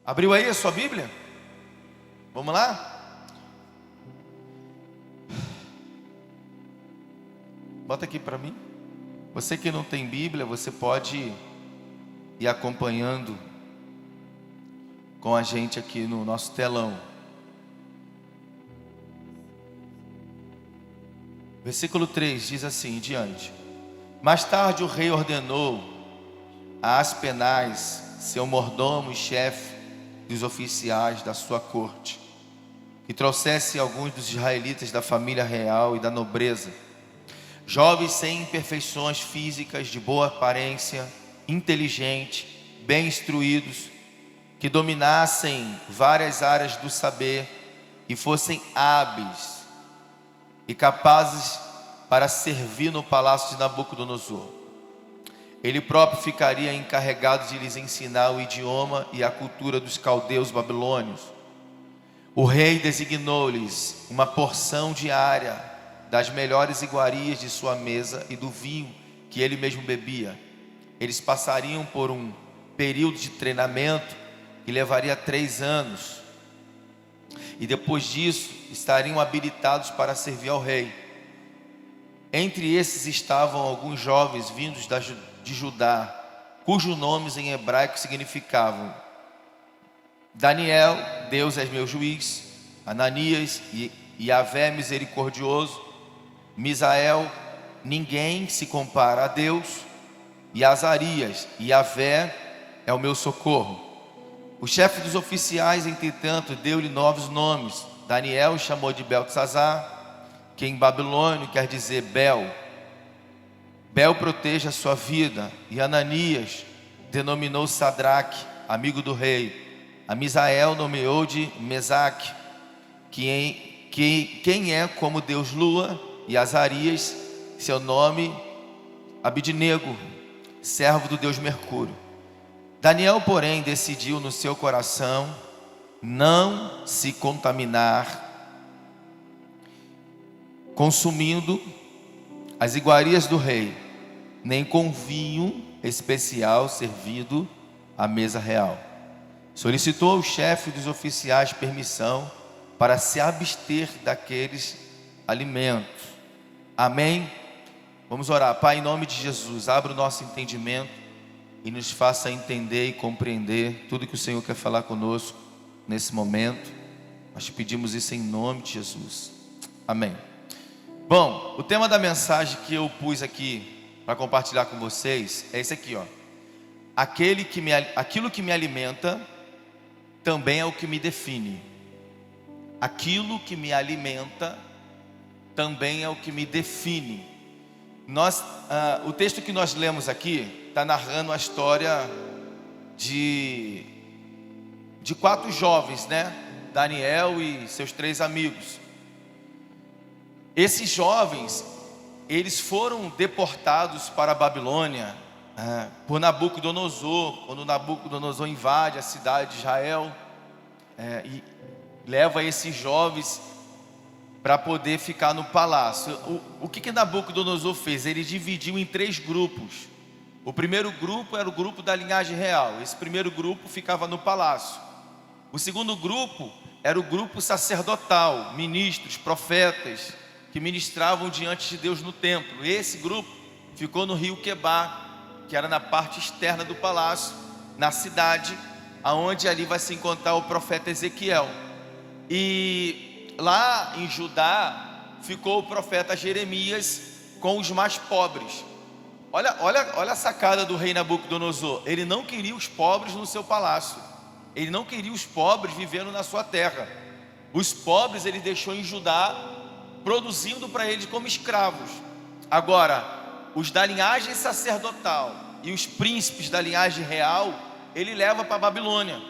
Abriu aí a sua Bíblia? Vamos lá? Bota aqui para mim. Você que não tem Bíblia, você pode ir acompanhando com a gente aqui no nosso telão. Versículo 3 diz assim, diante: mais tarde o rei ordenou a Aspenaz, seu mordomo e chefe dos oficiais da sua corte, que trouxesse alguns dos israelitas da família real e da nobreza, jovens sem imperfeições físicas, de boa aparência, inteligentes, bem instruídos, que dominassem várias áreas do saber e fossem hábeis e capazes para servir no palácio de Nabucodonosor. Ele próprio ficaria encarregado de lhes ensinar o idioma e a cultura dos caldeus babilônios. O rei designou-lhes uma porção diária das melhores iguarias de sua mesa e do vinho que ele mesmo bebia. Eles passariam por um período de treinamento que levaria 3 anos. E depois disso, estariam habilitados para servir ao rei. Entre esses estavam alguns jovens vindos de Judá, cujos nomes em hebraico significavam Daniel, Deus é meu juiz; Ananias, Yahvé misericordioso; Misael, ninguém se compara a Deus; e Azarias, Yahvé é o meu socorro. O chefe dos oficiais, entretanto, deu-lhe novos nomes. Daniel chamou de Beltesazar, que em babilônio quer dizer Bel. Bel proteja a sua vida. E Ananias denominou Sadraque, amigo do rei. A Misael nomeou de Mesaque, quem é como Deus Lua. E Azarias, seu nome Abidnego, servo do Deus Mercúrio. Daniel, porém, decidiu no seu coração não se contaminar, consumindo as iguarias do rei, nem com vinho especial servido à mesa real. Solicitou ao chefe dos oficiais permissão para se abster daqueles alimentos. Amém? Vamos orar. Pai, em nome de Jesus, abra o nosso entendimento e nos faça entender e compreender tudo que o Senhor quer falar conosco nesse momento. Nós te pedimos isso em nome de Jesus. Amém. Bom, o tema da mensagem que eu pus aqui para compartilhar com vocês é esse aqui, ó. Aquilo que me alimenta também é o que me define. Aquilo que me alimenta também é o que me define. O texto que nós lemos aqui está narrando a história de 4 jovens, né? Daniel e seus 3 amigos. Esses jovens, eles foram deportados para a Babilônia por Nabucodonosor, quando Nabucodonosor invade a cidade de Israel e leva esses jovens para poder ficar no palácio. O que Nabucodonosor fez? Ele dividiu em 3 grupos. O primeiro grupo era o grupo da linhagem real. Esse primeiro grupo ficava no palácio. O segundo grupo era o grupo sacerdotal, ministros, profetas, que ministravam diante de Deus no templo. Esse grupo ficou no rio Quebar, que era na parte externa do palácio, na cidade, aonde ali vai se encontrar o profeta Ezequiel. E lá em Judá ficou o profeta Jeremias com os mais pobres. Olha a sacada do rei Nabucodonosor. Ele não queria os pobres no seu palácio. Ele não queria os pobres vivendo na sua terra. Os pobres ele deixou em Judá, produzindo para eles como escravos. Agora, os da linhagem sacerdotal e os príncipes da linhagem real, ele leva para a Babilônia.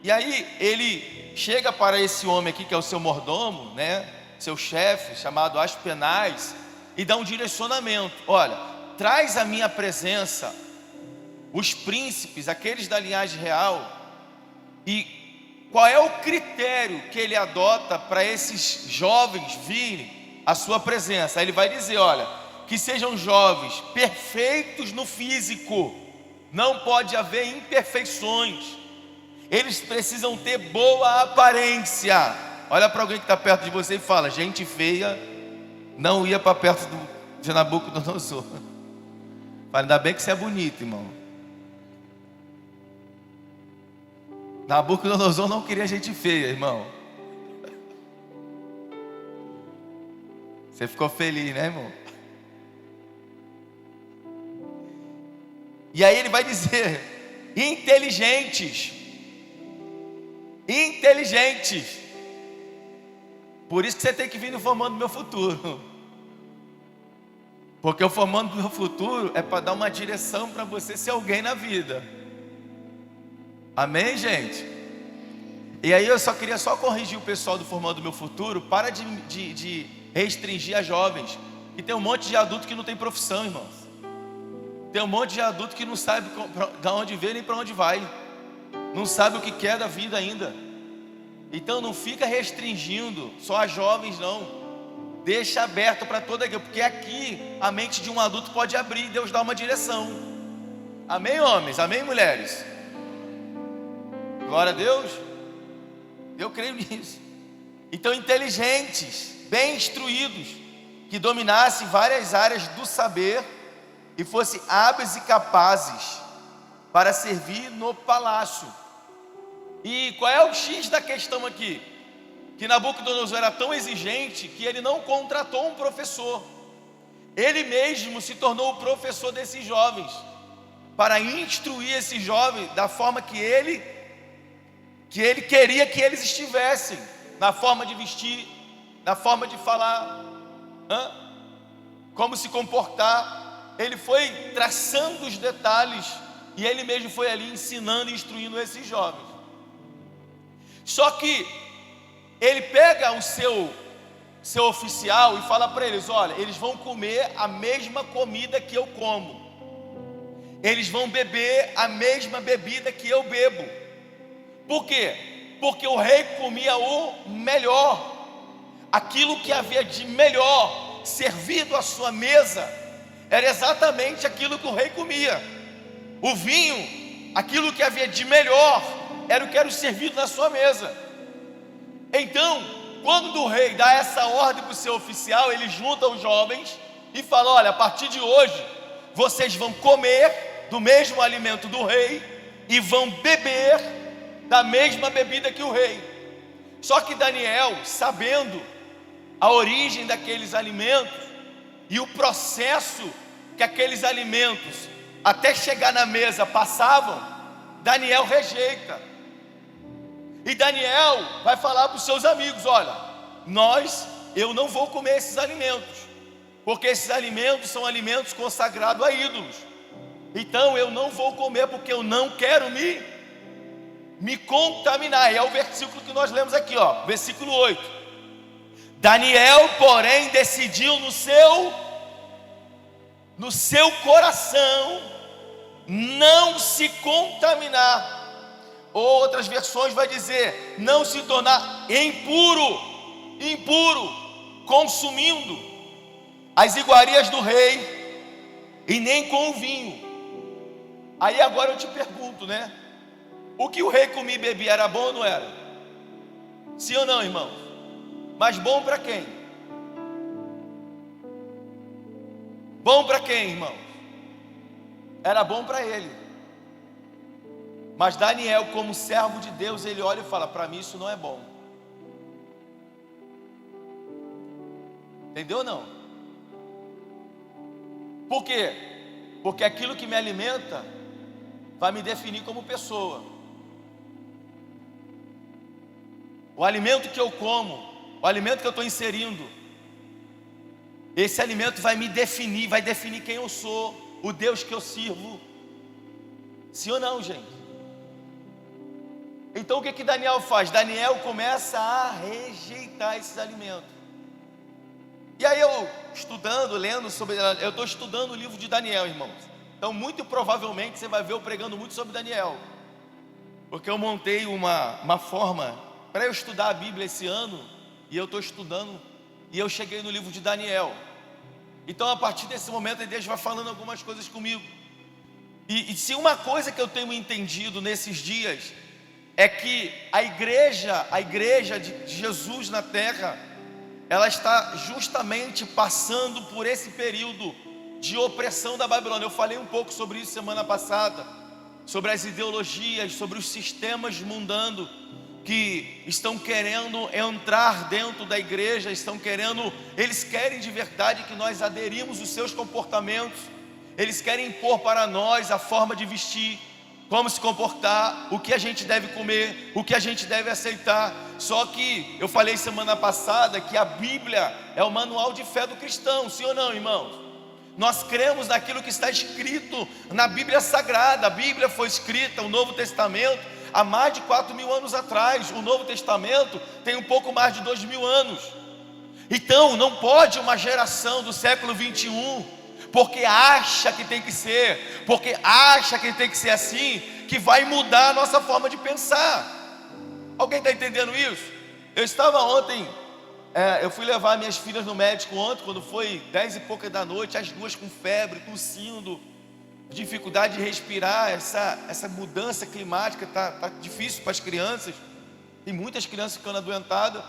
E aí ele chega para esse homem aqui, que é o seu mordomo, né, seu chefe, chamado Aspenaz, e dá um direcionamento. Olha, traz à minha presença os príncipes, aqueles da linhagem real, e qual é o critério que ele adota para esses jovens virem à sua presença? Aí ele vai dizer, olha, que sejam jovens perfeitos no físico, não pode haver imperfeições. Eles precisam ter boa aparência. Olha para alguém que está perto de você e fala: gente feia não ia para perto de Nabucodonosor. Fala: ainda bem que você é bonito, irmão. Nabucodonosor não queria gente feia, irmão. Você ficou feliz, né, irmão? E aí ele vai dizer: inteligentes. Inteligentes. Por isso que você tem que vir no Formando Meu Futuro. Porque o Formando Meu Futuro é para dar uma direção para você ser alguém na vida. Amém, gente? E aí eu queria corrigir o pessoal do Formando Meu Futuro. Para de restringir a jovens. E tem um monte de adulto que não tem profissão, irmãos. Tem um monte de adulto que não sabe de onde veio nem para onde vai. Não sabe o que quer da vida ainda. Então não fica restringindo só a jovens, não. Deixa aberto para toda a igreja, porque aqui a mente de um adulto pode abrir e Deus dá uma direção. Amém, homens? Amém, mulheres? Glória a Deus. Eu creio nisso. Então, inteligentes, bem instruídos, que dominassem várias áreas do saber e fossem hábeis e capazes para servir no palácio. E qual é o X da questão aqui? Que Nabucodonosor era tão exigente que ele não contratou um professor. Ele mesmo se tornou o professor desses jovens, para instruir esses jovens da forma que ele queria que eles estivessem, na forma de vestir, na forma de falar, como se comportar. Ele foi traçando os detalhes e ele mesmo foi ali ensinando e instruindo esses jovens. Só que ele pega o seu oficial e fala para eles: olha, eles vão comer a mesma comida que eu como, eles vão beber a mesma bebida que eu bebo. Por quê? Porque o rei comia o melhor, aquilo que havia de melhor servido à sua mesa, era exatamente aquilo que o rei comia. O vinho, aquilo que havia de melhor, era o que era servido na sua mesa. Então, quando o rei dá essa ordem para o seu oficial, ele junta os jovens e fala: olha, a partir de hoje, vocês vão comer do mesmo alimento do rei e vão beber da mesma bebida que o rei. Só que Daniel, sabendo a origem daqueles alimentos e o processo que aqueles alimentos até chegar na mesa passavam, Daniel rejeita. E Daniel vai falar para os seus amigos: olha, eu não vou comer esses alimentos, porque esses alimentos são alimentos consagrados a ídolos. Então eu não vou comer, porque eu não quero me contaminar. E é o versículo que nós lemos aqui, versículo 8. Daniel, porém, decidiu no seu coração não se contaminar. Ou outras versões vai dizer: não se tornar impuro, consumindo as iguarias do rei, e nem com o vinho. Aí agora eu te pergunto, né? O que o rei comia e bebia era bom ou não era? Sim ou não, irmãos? Mas bom para quem? Bom para quem, irmãos? Era bom para ele. Mas Daniel, como servo de Deus, ele olha e fala: para mim isso não é bom. Entendeu ou não? Por quê? Porque aquilo que me alimenta vai me definir como pessoa. O alimento que eu como, o alimento que eu estou inserindo, esse alimento vai me definir, vai definir quem eu sou, o Deus que eu sirvo. Sim ou não, gente? Então o que Daniel faz? Daniel começa a rejeitar esses alimentos. E aí eu eu estou estudando o livro de Daniel, irmãos. Então muito provavelmente você vai ver eu pregando muito sobre Daniel, porque eu montei uma forma para eu estudar a Bíblia esse ano, e eu estou estudando, e eu cheguei no livro de Daniel. Então a partir desse momento Deus vai falando algumas coisas comigo. E se uma coisa que eu tenho entendido nesses dias é que a igreja de Jesus na terra, ela está justamente passando por esse período de opressão da Babilônia. Eu falei um pouco sobre isso semana passada, sobre as ideologias, sobre os sistemas mundanos que estão querendo entrar dentro da igreja, eles querem de verdade que nós aderimos os seus comportamentos, eles querem impor para nós a forma de vestir, como se comportar, o que a gente deve comer, o que a gente deve aceitar. Só que eu falei semana passada que a Bíblia é o manual de fé do cristão, sim ou não, irmãos? Nós cremos naquilo que está escrito na Bíblia Sagrada. A Bíblia foi escrita, o Novo Testamento, há mais de 4.000 anos atrás. O Novo Testamento tem um pouco mais de 2.000 anos. Então não pode uma geração do século 21, porque acha que tem que ser, porque acha que tem que ser assim, que vai mudar a nossa forma de pensar. Alguém está entendendo isso? Eu estava ontem, eu fui levar minhas filhas no médico ontem, quando foi 10 e pouca da noite, as duas com febre, tossindo, dificuldade de respirar. Essa mudança climática está difícil para as crianças, tem muitas crianças ficando adoentadas.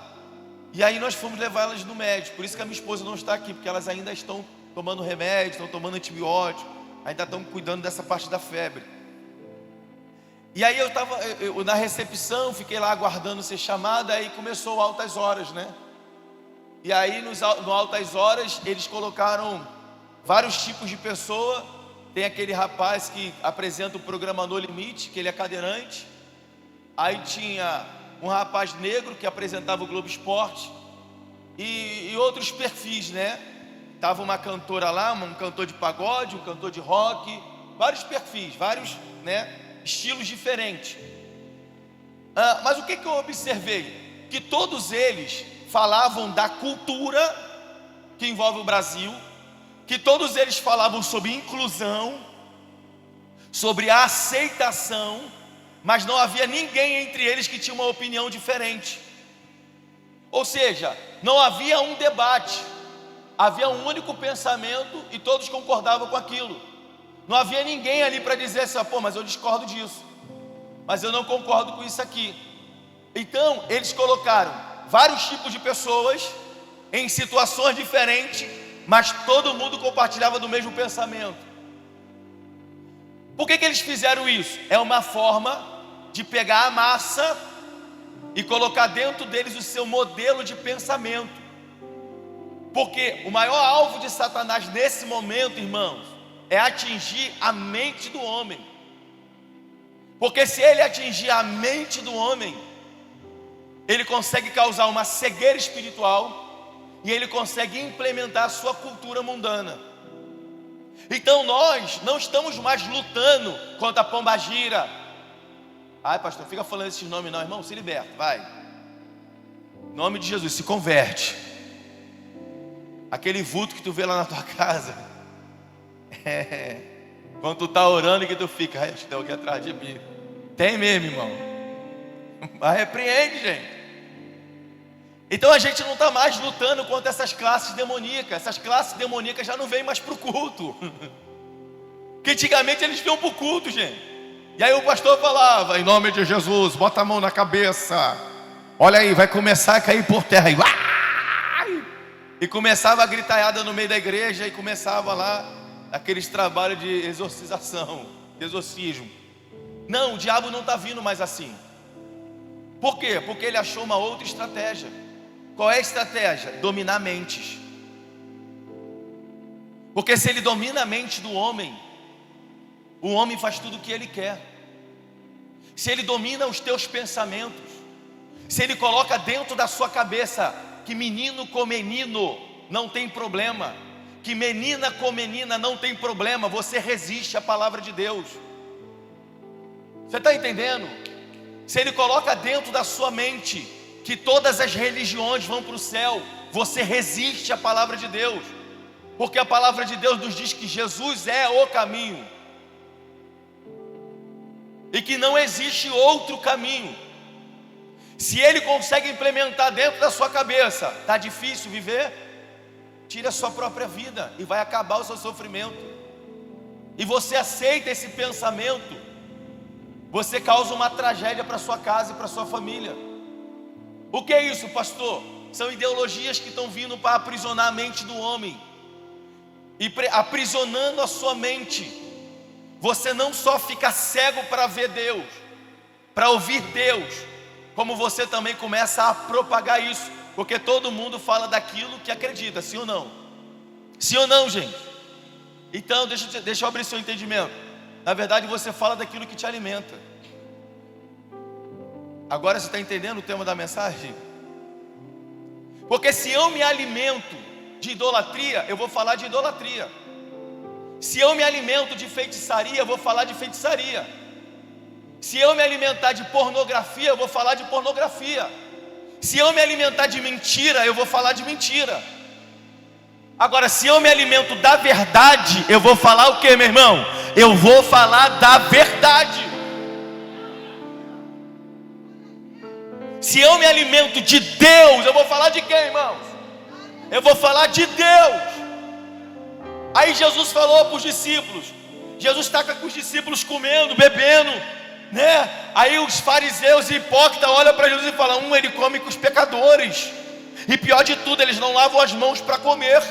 E aí nós fomos levar elas no médico. Por isso que a minha esposa não está aqui, porque elas ainda estão tomando remédio, estão tomando antibiótico, ainda estão cuidando dessa parte da febre. E aí eu estava na recepção, fiquei lá aguardando ser chamada. Aí começou o Altas Horas, né? E aí no Altas Horas eles colocaram vários tipos de pessoa. Tem aquele rapaz que apresenta o programa No Limite, que ele é cadeirante. Aí tinha um rapaz negro que apresentava o Globo Esporte, e outros perfis, né? Tava uma cantora lá, um cantor de pagode, um cantor de rock, vários perfis, vários, né, estilos diferentes. Mas o que eu observei? Que todos eles falavam da cultura que envolve o Brasil, que todos eles falavam sobre inclusão, sobre a aceitação, mas não havia ninguém entre eles que tinha uma opinião diferente. Ou seja, não havia um debate, havia um único pensamento e todos concordavam com aquilo. Não havia ninguém ali para dizer assim: pô, mas eu discordo disso, mas eu não concordo com isso aqui. Então eles colocaram vários tipos de pessoas em situações diferentes, mas todo mundo compartilhava do mesmo pensamento. Por que eles fizeram isso? É uma forma de pegar a massa e colocar dentro deles o seu modelo de pensamento. Porque o maior alvo de Satanás nesse momento, irmãos, é atingir a mente do homem. Porque se ele atingir a mente do homem, ele consegue causar uma cegueira espiritual e ele consegue implementar a sua cultura mundana. Então nós não estamos mais lutando contra a pombagira. Ai, pastor, não fica falando esses nomes não, irmão, se liberta, vai. Em nome de Jesus, se converte. Aquele vulto que tu vê lá na tua casa, quando tu está orando e que tu fica: ai, acho que tem alguém atrás de mim. Tem mesmo, irmão. Mas repreende, gente. Então a gente não está mais lutando contra essas classes demoníacas. Essas classes demoníacas já não vêm mais para o culto. Que antigamente eles vinham para o culto, gente. E aí o pastor falava: em nome de Jesus, bota a mão na cabeça. Olha aí, vai começar a cair por terra. E começava a gritaiada no meio da igreja, e começava lá aqueles trabalhos de exorcização, de exorcismo. Não, o diabo não está vindo mais assim. Por quê? Porque ele achou uma outra estratégia. Qual é a estratégia? Dominar mentes. Porque se ele domina a mente do homem, o homem faz tudo o que ele quer. Se ele domina os teus pensamentos, se ele coloca dentro da sua cabeça que menino com menino não tem problema, que menina com menina não tem problema, você resiste à palavra de Deus. Você está entendendo? Se ele coloca dentro da sua mente que todas as religiões vão para o céu, você resiste à palavra de Deus, porque a palavra de Deus nos diz que Jesus é o caminho e que não existe outro caminho. Se ele consegue implementar dentro da sua cabeça, está difícil viver, tire a sua própria vida e vai acabar o seu sofrimento. E você aceita esse pensamento, você causa uma tragédia para sua casa e para sua família. O que é isso, pastor? São ideologias que estão vindo para aprisionar a mente do homem. E aprisionando a sua mente, você não só fica cego para ver Deus, para ouvir Deus, como você também começa a propagar isso, porque todo mundo fala daquilo que acredita, sim ou não? Sim ou não, gente? Então, deixa eu abrir seu entendimento. Na verdade, você fala daquilo que te alimenta. Agora você está entendendo o tema da mensagem? Porque se eu me alimento de idolatria, eu vou falar de idolatria. Se eu me alimento de feitiçaria, eu vou falar de feitiçaria. Se eu me alimentar de pornografia, eu vou falar de pornografia. Se eu me alimentar de mentira, eu vou falar de mentira. Agora, se eu me alimento da verdade, eu vou falar o que, meu irmão? Eu vou falar da verdade. Se eu me alimento de Deus, eu vou falar de quem, irmãos? Eu vou falar de Deus. Aí Jesus falou para os discípulos. Jesus está com os discípulos comendo, bebendo, né? Aí os fariseus e hipócritas olham para Jesus e falam: ele come com os pecadores. E pior de tudo, eles não lavam as mãos para comer.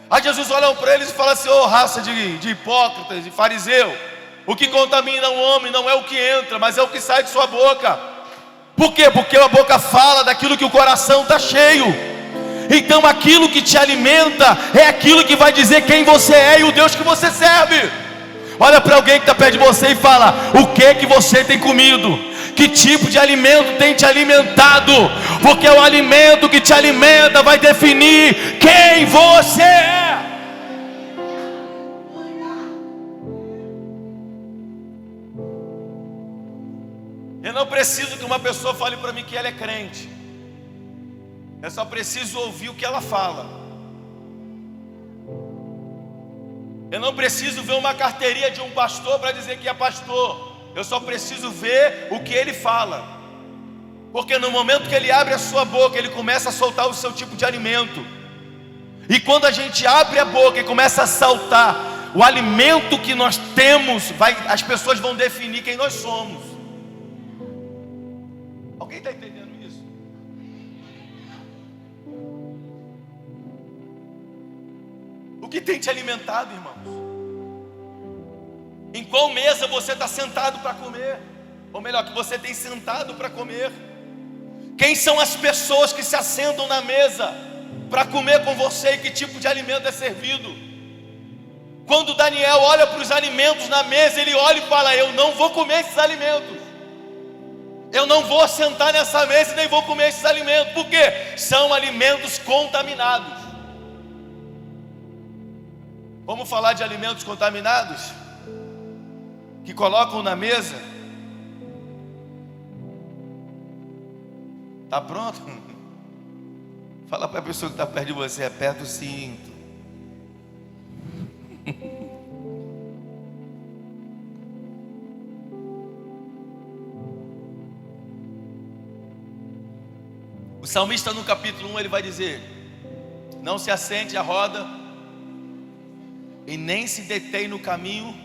Aí Jesus olha para eles e fala assim: ô raça de hipócritas e fariseu, o que contamina o homem não é o que entra, mas é o que sai de sua boca. Por quê? Porque a boca fala daquilo que o coração está cheio. Então aquilo que te alimenta é aquilo que vai dizer quem você é e o Deus que você serve. Olha para alguém que está perto de você e fala: o que você tem comido? Que tipo de alimento tem te alimentado? Porque o alimento que te alimenta vai definir quem você é. Eu não preciso que uma pessoa fale para mim que ela é crente. Eu só preciso ouvir o que ela fala. Eu não preciso ver uma carteirinha de um pastor para dizer que é pastor. Eu só preciso ver o que ele fala. Porque no momento que ele abre a sua boca, ele começa a soltar o seu tipo de alimento. E quando a gente abre a boca e começa a saltar o alimento que nós temos, as pessoas vão definir quem nós somos. Alguém está entendendo isso? O que tem te alimentado, irmãos? Em qual mesa você está sentado para comer? Ou melhor, que você tem sentado para comer? Quem são as pessoas que se assentam na mesa para comer com você e que tipo de alimento é servido? Quando Daniel olha para os alimentos na mesa, ele olha e fala: eu não vou comer esses alimentos. Eu não vou sentar nessa mesa e nem vou comer esses alimentos. Por quê? São alimentos contaminados. Vamos falar de alimentos contaminados? Que colocam na mesa. Tá pronto? Fala para a pessoa que está perto de você: aperta o cinto. O salmista no capítulo 1 ele vai dizer: não se assente à roda e nem se detém no caminho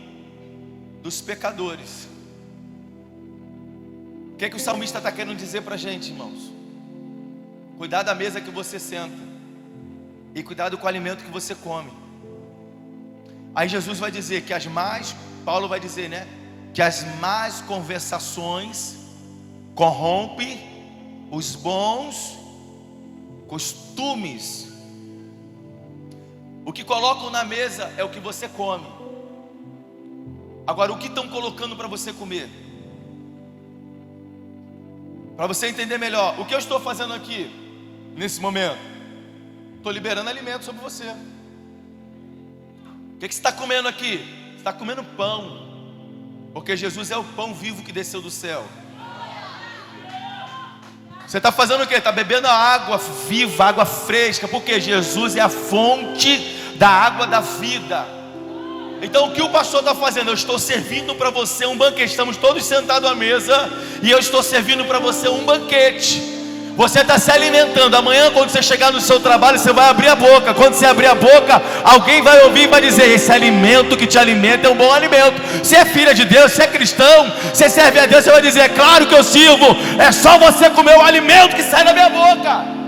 dos pecadores. O que o salmista está querendo dizer para a gente, irmãos? Cuidar da mesa que você senta e cuidado com o alimento que você come. Aí Jesus vai dizer que Paulo vai dizer, né, que as más conversações corrompem os bons costumes. O que colocam na mesa é o que você come. Agora, o que estão colocando para você comer? Para você entender melhor, o que eu estou fazendo aqui, nesse momento? Estou liberando alimento sobre você. O que você está comendo aqui? Você está comendo pão, porque Jesus é o pão vivo que desceu do céu. Você está fazendo o quê? Está bebendo a água viva, água fresca, porque Jesus é a fonte da água da vida. Então o que o pastor está fazendo? Eu estou servindo para você um banquete. Estamos todos sentados à mesa e eu estou servindo para você um banquete. Você está se alimentando. Amanhã, quando você chegar no seu trabalho, você vai abrir a boca. Quando você abrir a boca, alguém vai ouvir e vai dizer: esse alimento que te alimenta é um bom alimento. Se é filha de Deus, se é cristão, se serve a Deus, você vai dizer: é claro que eu sirvo. É só você comer o alimento que sai da minha boca.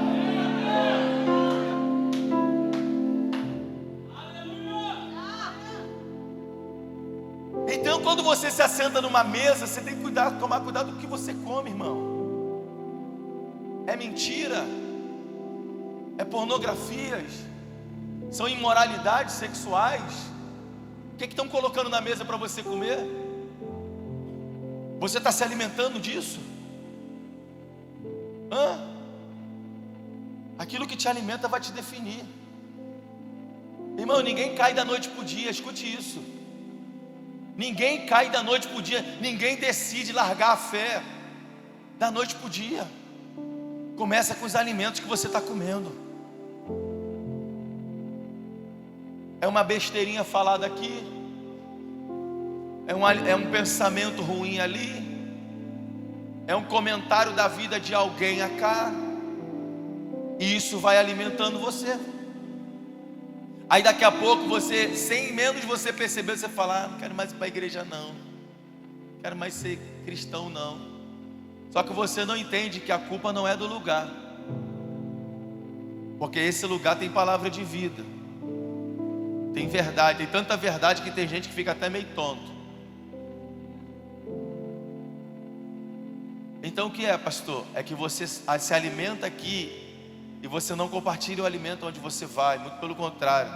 Então, quando você se assenta numa mesa, você tem que tomar cuidado com o que você come, irmão. É mentira, é pornografias, são imoralidades sexuais. O que estão colocando na mesa para você comer? Você está se alimentando disso? Aquilo que te alimenta vai te definir. Irmão, ninguém cai da noite para o dia, escute isso. Ninguém cai da noite para o dia, ninguém decide largar a fé da noite para o dia. Começa com os alimentos que você está comendo. É uma besteirinha falada aqui, é um pensamento ruim ali, é um comentário da vida de alguém acá, e isso vai alimentando você. Aí daqui a pouco você, sem menos de você perceber, você fala: não quero mais ir para a igreja não, não quero mais ser cristão não. Só que você não entende que a culpa não é do lugar, porque esse lugar tem palavra de vida, tem verdade, tem tanta verdade que tem gente que fica até meio tonto. Então o que é, pastor? É que você se alimenta aqui e você não compartilha o alimento onde você vai. Muito pelo contrário,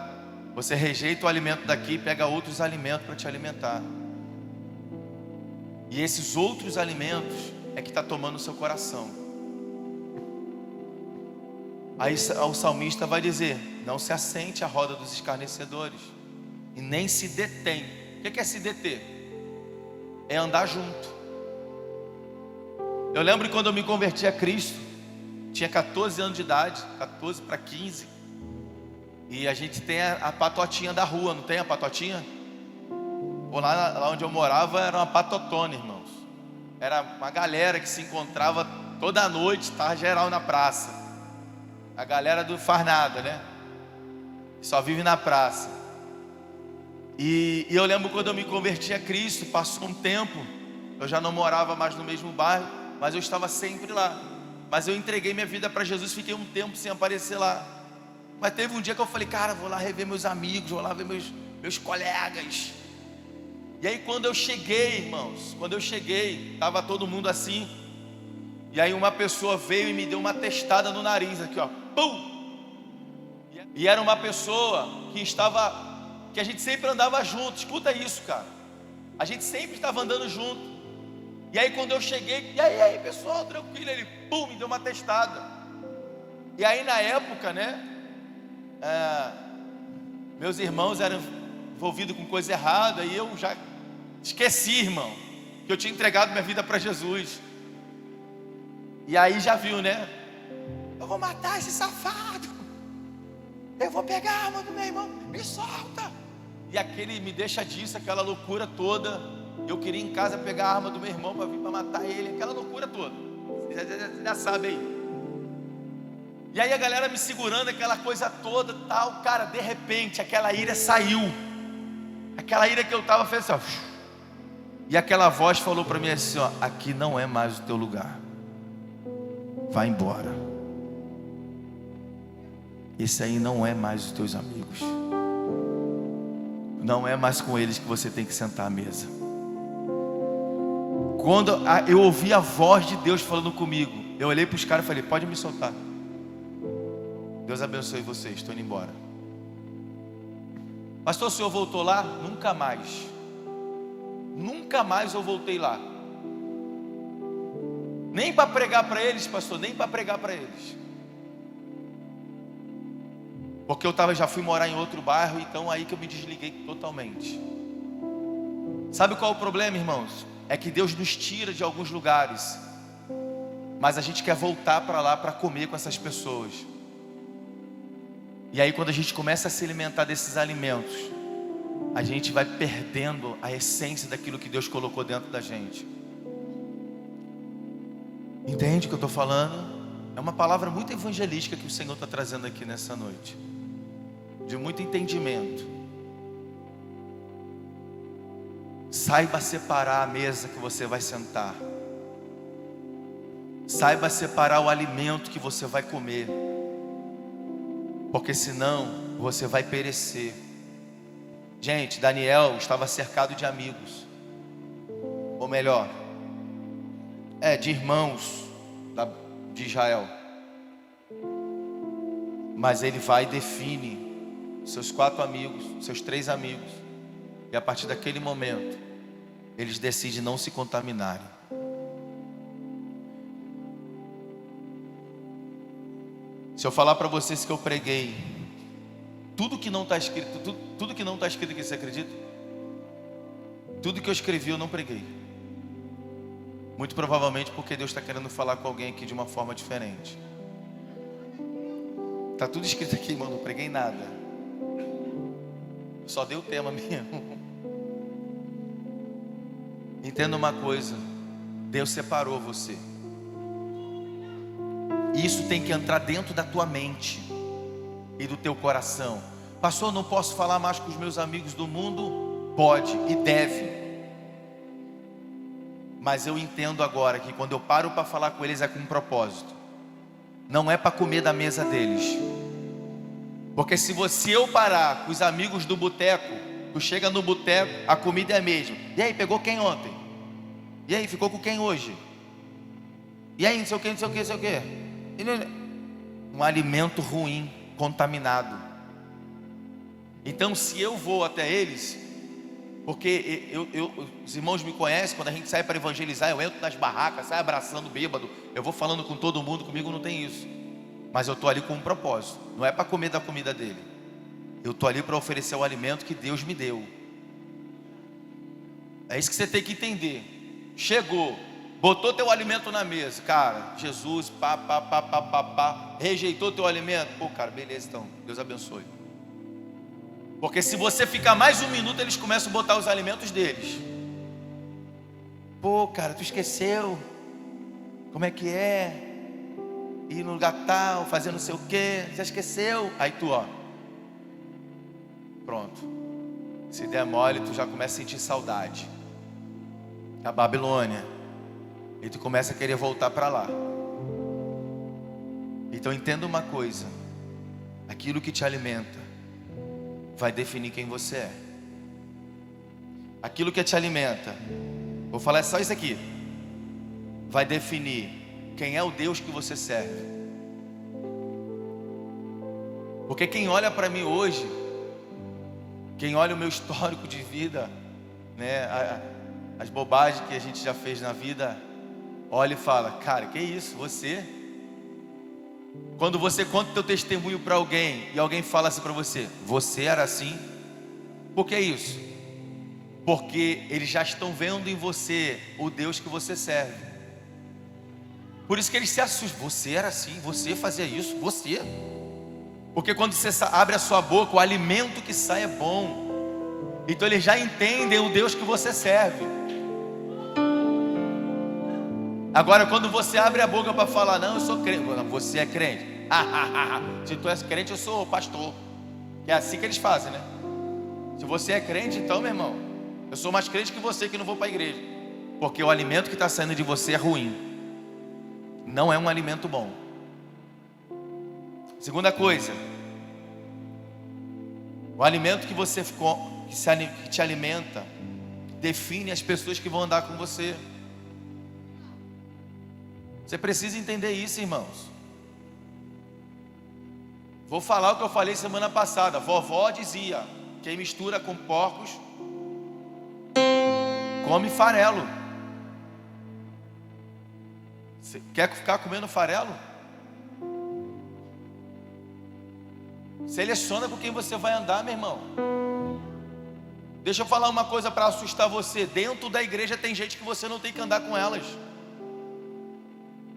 você rejeita o alimento daqui e pega outros alimentos para te alimentar. E esses outros alimentos é que está tomando o seu coração. Aí o salmista vai dizer: não se assente à roda dos escarnecedores, e nem se detém. O que é se deter? É andar junto. Eu lembro quando eu me converti a Cristo, tinha 14 anos de idade, 14 para 15, e a gente tem a patotinha da rua, não tem a patotinha? Pô, lá onde eu morava era uma patotona, irmãos. Era uma galera que se encontrava toda noite, estava geral na praça. A galera do faz nada, né? Só vive na praça. E eu lembro quando eu me converti a Cristo, passou um tempo, eu já não morava mais no mesmo bairro, mas eu estava sempre lá. Mas eu entreguei minha vida para Jesus, fiquei um tempo sem aparecer lá. Mas teve um dia que eu falei: cara, vou lá rever meus amigos, vou lá ver meus colegas. E aí quando eu cheguei, irmãos, estava todo mundo assim. E aí uma pessoa veio e me deu uma testada no nariz aqui, ó, pum! E era uma pessoa que a gente sempre andava junto. Escuta isso, cara. A gente sempre estava andando junto. E aí quando eu cheguei, e aí pessoal, tranquilo, ele pum, me deu uma testada. E aí na época, né, meus irmãos eram envolvidos com coisa errada, e eu já esqueci, irmão, que eu tinha entregado minha vida para Jesus. E aí já viu, né? Eu vou matar esse safado, eu vou pegar a arma do meu irmão, me solta. E aquele me deixa disso, aquela loucura toda. Eu queria em casa pegar a arma do meu irmão para vir para matar ele, aquela loucura toda. Você já sabe aí. E aí a galera me segurando, aquela coisa toda, tal. Cara, de repente aquela ira saiu. Aquela ira que eu estava fez assim, ó. E aquela voz falou para mim assim, ó: aqui não é mais o teu lugar, vai embora. Esse aí não é mais os teus amigos, não é mais com eles que você tem que sentar à mesa. Quando eu ouvi a voz de Deus falando comigo, eu olhei para os caras e falei: pode me soltar, Deus abençoe vocês, estou indo embora. Pastor, o senhor voltou lá? Nunca mais. Nunca mais eu voltei lá. Nem para pregar para eles, pastor, nem para pregar para eles. Porque eu já fui morar em outro bairro, então aí que eu me desliguei totalmente. Sabe qual é o problema, irmãos? É que Deus nos tira de alguns lugares, mas a gente quer voltar para lá para comer com essas pessoas. E aí quando a gente começa a se alimentar desses alimentos, a gente vai perdendo a essência daquilo que Deus colocou dentro da gente. Entende o que eu estou falando? É uma palavra muito evangelística que o Senhor está trazendo aqui nessa noite, de muito entendimento. Saiba separar a mesa que você vai sentar. Saiba separar o alimento que você vai comer, porque senão você vai perecer. Gente, Daniel estava cercado de amigos, ou melhor, de irmãos de Israel. Mas ele vai e define seus 4 amigos, seus 3 amigos, e a partir daquele momento eles decidem não se contaminarem. Se eu falar para vocês que eu preguei tudo que não está escrito, tudo que não está escrito aqui, você acredita? Tudo que eu escrevi eu não preguei. Muito provavelmente porque Deus está querendo falar com alguém aqui de uma forma diferente. Está tudo escrito aqui, irmão, não preguei nada. Só dei o tema mesmo. Entenda uma coisa: Deus separou você. Isso tem que entrar dentro da tua mente e do teu coração. Pastor, não posso falar mais com os meus amigos do mundo? Pode e deve. Mas eu entendo agora que quando eu paro para falar com eles é com um propósito. Não é para comer da mesa deles. Porque se eu parar com os amigos do boteco, tu chega no boteco, a comida é a mesma. E aí, pegou quem ontem? E aí, ficou com quem hoje? E aí, não sei o que, não sei o que, não sei o que. Um alimento ruim, contaminado. Então se eu vou até eles, porque os irmãos me conhecem, quando a gente sai para evangelizar, eu entro nas barracas, saio abraçando bêbado, eu vou falando com todo mundo, comigo não tem isso. Mas eu estou ali com um propósito, não é para comer da comida dele. Eu estou ali para oferecer o alimento que Deus me deu. É isso que você tem que entender. Chegou, botou teu alimento na mesa, cara, Jesus, rejeitou teu alimento, pô, cara, beleza, então, Deus abençoe. Porque se você ficar mais um minuto, eles começam a botar os alimentos deles. Pô, cara, tu esqueceu? Como é que é? Ir no lugar tal, fazer não sei o quê, você esqueceu? Aí tu, ó, pronto. Se der mole, tu já começa a sentir saudade da Babilônia. E tu começa a querer voltar para lá. Então entenda uma coisa: aquilo que te alimenta vai definir quem você é. Aquilo que te alimenta, vou falar só isso aqui, vai definir quem é o Deus que você serve. Porque quem olha para mim hoje, quem olha o meu histórico de vida, né, as bobagens que a gente já fez na vida, olha e fala: cara, que isso, você? Quando você conta o teu testemunho para alguém e alguém fala assim para você: você era assim? Por que isso? Porque eles já estão vendo em você o Deus que você serve. Por isso que eles se assustam: você era assim, você fazia isso, você. Porque quando você abre a sua boca, o alimento que sai é bom. Então eles já entendem o Deus que você serve. Agora, quando você abre a boca para falar: não, eu sou crente, você é crente. Se tu és crente, eu sou pastor. É assim que eles fazem, né? Se você é crente, então, meu irmão, eu sou mais crente que você, que não vou para a igreja. Porque o alimento que está saindo de você é ruim. Não é um alimento bom. Segunda coisa, o alimento que te alimenta define as pessoas que vão andar com você. Você precisa entender isso, irmãos. Vou falar o que eu falei semana passada. Vovó dizia: quem mistura com porcos come farelo. Você quer ficar comendo farelo? Seleciona com quem você vai andar, meu irmão. Deixa eu falar uma coisa para assustar você. Dentro da igreja tem gente que você não tem que andar com elas.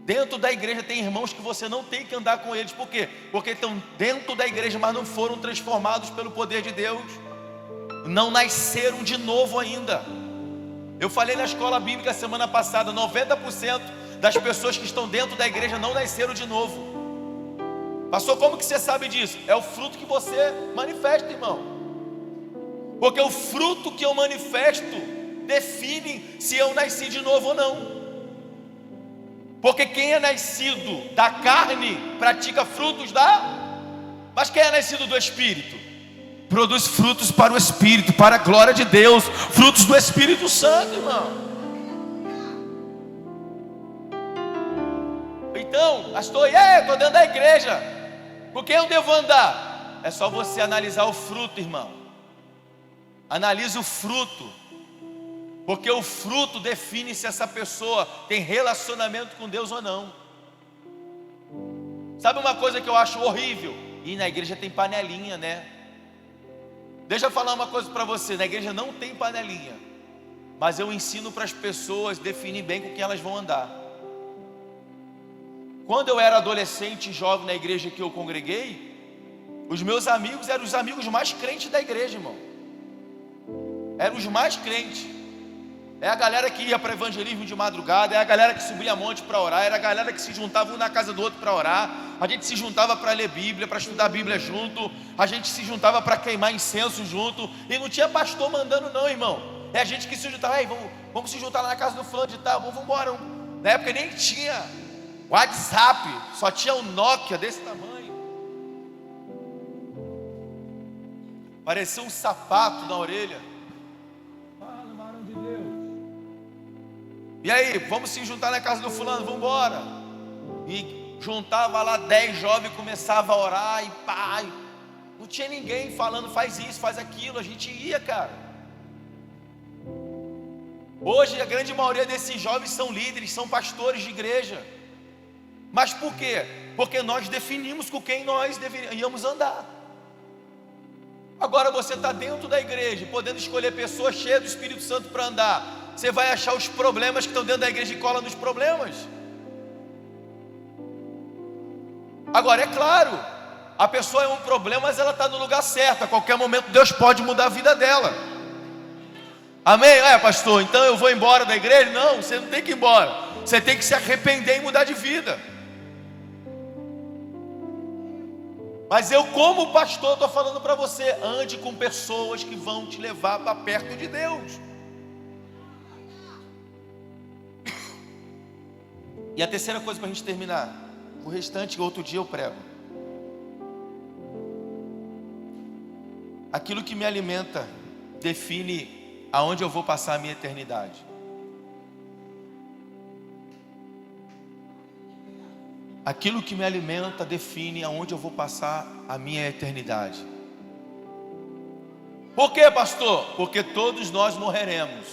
Dentro da igreja tem irmãos que você não tem que andar com eles. Por quê? Porque estão dentro da igreja, mas não foram transformados pelo poder de Deus. Não nasceram de novo ainda. Eu falei na escola bíblica semana passada, 90% das pessoas que estão dentro da igreja não nasceram de novo. Pastor, como que você sabe disso? É o fruto que você manifesta, irmão. Porque o fruto que eu manifesto define se eu nasci de novo ou não. Porque quem é nascido da carne pratica frutos mas quem é nascido do Espírito produz frutos para o Espírito, para a glória de Deus, frutos do Espírito Santo, irmão. Então, pastor, estou dentro da igreja, por que eu devo andar? É só você analisar o fruto, irmão. Analisa o fruto, porque o fruto define se essa pessoa tem relacionamento com Deus ou não. Sabe uma coisa que eu acho horrível? E na igreja tem panelinha, né? Deixa eu falar uma coisa para você, na igreja não tem panelinha, mas eu ensino para as pessoas definir bem com quem elas vão andar. Quando eu era adolescente e jovem na igreja que eu congreguei, os meus amigos eram os amigos mais crentes da igreja, irmão. Eram os mais crentes. É a galera que ia para evangelismo de madrugada, é a galera que subia monte para orar, era a galera que se juntava um na casa do outro para orar. A gente se juntava para ler Bíblia, para estudar a Bíblia junto. A gente se juntava para queimar incenso junto. E não tinha pastor mandando não, irmão. É a gente que se juntava, vamos se juntar lá na casa do fulano de tal, vamos embora. Na época nem tinha WhatsApp, só tinha um Nokia desse tamanho. Parecia um sapato na orelha. Fala, varão de Deus. E aí, vamos se juntar na casa do fulano, vamos embora. E juntava lá 10 jovens, começava a orar e pá, não tinha ninguém falando faz isso, faz aquilo, a gente ia, cara. Hoje a grande maioria desses jovens são líderes, são pastores de igreja. Mas por quê? Porque nós definimos com quem nós deveríamos andar. Agora você está dentro da igreja, podendo escolher pessoas cheias do Espírito Santo para andar. Você vai achar os problemas que estão dentro da igreja e cola nos problemas. Agora é claro, a pessoa é um problema, mas ela está no lugar certo. A qualquer momento Deus pode mudar a vida dela. Amém? Pastor, então eu vou embora da igreja? Não, você não tem que ir embora. Você tem que se arrepender e mudar de vida. Mas eu, como pastor, estou falando para você: ande com pessoas que vão te levar para perto de Deus. E a terceira coisa para a gente terminar, o restante outro dia eu prego. Aquilo que me alimenta define aonde eu vou passar a minha eternidade. Aquilo que me alimenta define aonde eu vou passar a minha eternidade. Por quê, pastor? Porque todos nós morreremos.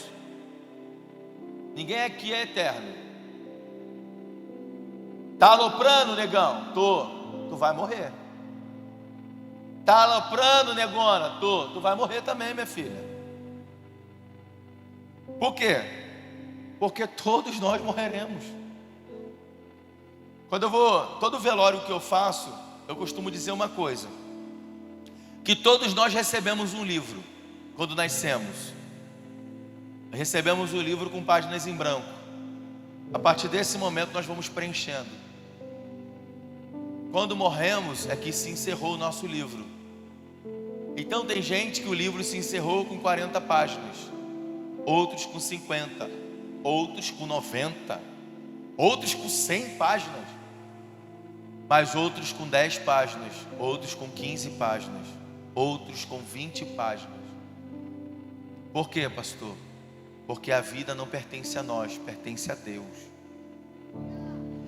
Ninguém aqui é eterno. Tá aloprando, negão? Tô. Tu vai morrer. Tá aloprando, negona? Tô. Tu vai morrer também, minha filha. Por quê? Porque todos nós morreremos. Quando eu vou, todo velório que eu faço, eu costumo dizer uma coisa: que todos nós recebemos um livro quando nascemos. Recebemos o livro com páginas em branco. A partir desse momento nós vamos preenchendo. Quando morremos é que se encerrou o nosso livro. Então tem gente que o livro se encerrou com 40 páginas, outros com 50, outros com 90, outros com 100 páginas, mas outros com 10 páginas, outros com 15 páginas, outros com 20 páginas. Por quê, pastor? Porque a vida não pertence a nós, pertence a Deus.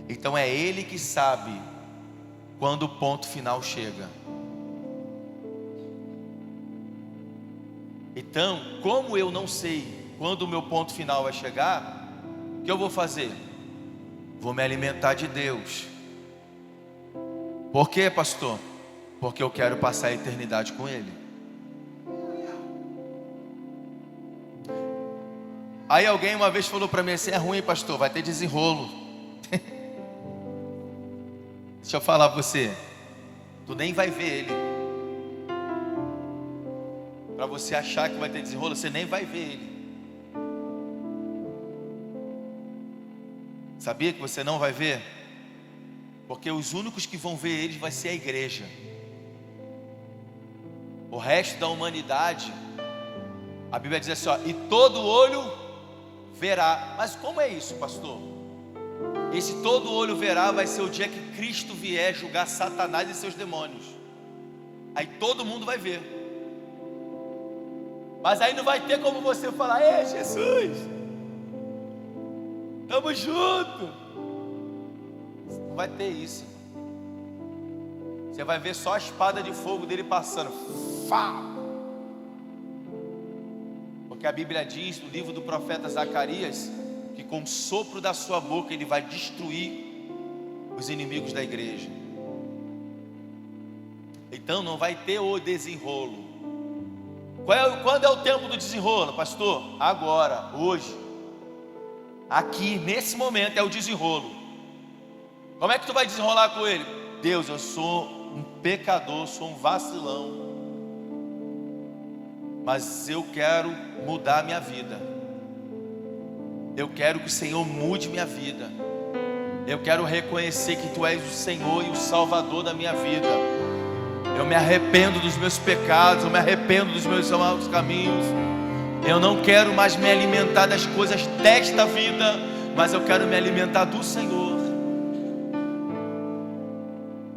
Então é Ele que sabe quando o ponto final chega. Então, como eu não sei quando o meu ponto final vai chegar, o que eu vou fazer? Vou me alimentar de Deus. Por quê, pastor? Porque eu quero passar a eternidade com Ele. Aí alguém uma vez falou para mim assim: é ruim, pastor, vai ter desenrolo. Deixa eu falar para você, tu nem vai ver Ele. Para você achar que vai ter desenrolo, você nem vai ver Ele. Sabia que você não vai ver? Porque os únicos que vão ver eles vai ser a igreja. O resto da humanidade, a Bíblia diz assim, ó, e todo olho verá. Mas como é isso, pastor? Esse todo olho verá vai ser o dia que Cristo vier julgar Satanás e seus demônios. Aí todo mundo vai ver. Mas aí não vai ter como você falar, ei, Jesus, tamo junto. Não vai ter isso. Você vai ver só a espada de fogo dele passando. Fá! Porque a Bíblia diz no livro do profeta Zacarias que com o sopro da sua boca ele vai destruir os inimigos da igreja. Então não vai ter o desenrolo. Quando é o tempo do desenrolo, pastor? Agora, hoje, aqui, nesse momento é o desenrolo. Como é que tu vai desenrolar com ele? Deus, eu sou um pecador, sou um vacilão, mas eu quero mudar a minha vida. Eu quero que o Senhor mude minha vida. Eu quero reconhecer que Tu és o Senhor e o Salvador da minha vida. Eu me arrependo dos meus pecados, eu me arrependo dos meus maus caminhos. Eu não quero mais me alimentar das coisas desta vida, mas eu quero me alimentar do Senhor.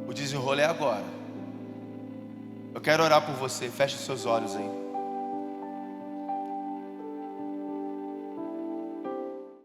O desenrolo é agora. Eu quero orar por você, feche os seus olhos aí.